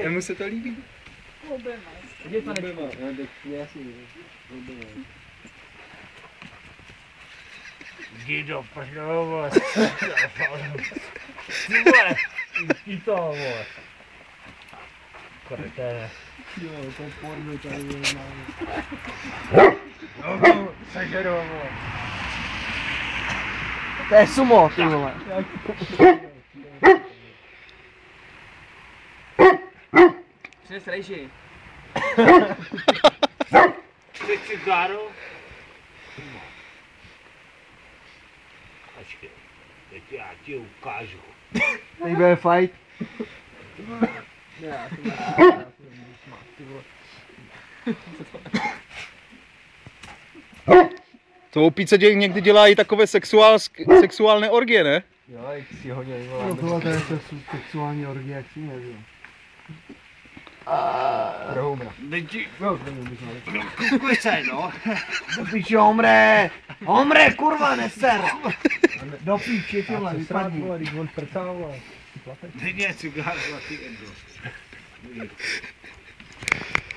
Jemu se to líbí? Oběma. Jdi do prdele, ty vole, jdi to, vole. Kreténe. Jo, to porno tady máme. No, sežeru, vole. To je sumo, ty vole. Přines rejži. Chceš cigáru? Počkej, teď já ti ukážu. Teď bude fight. To opíce někdy dělá i takové sexuální orgie, ne? Jo, jak si hodně vyvolá. No tohle je sexuální orgie, jak si nevím. Rohumra. Kukuj se, no. Do píči, Homre! Homre, kurva, neser! Do píči, tyhle, vypadni. Teď je cigár zlatý endo.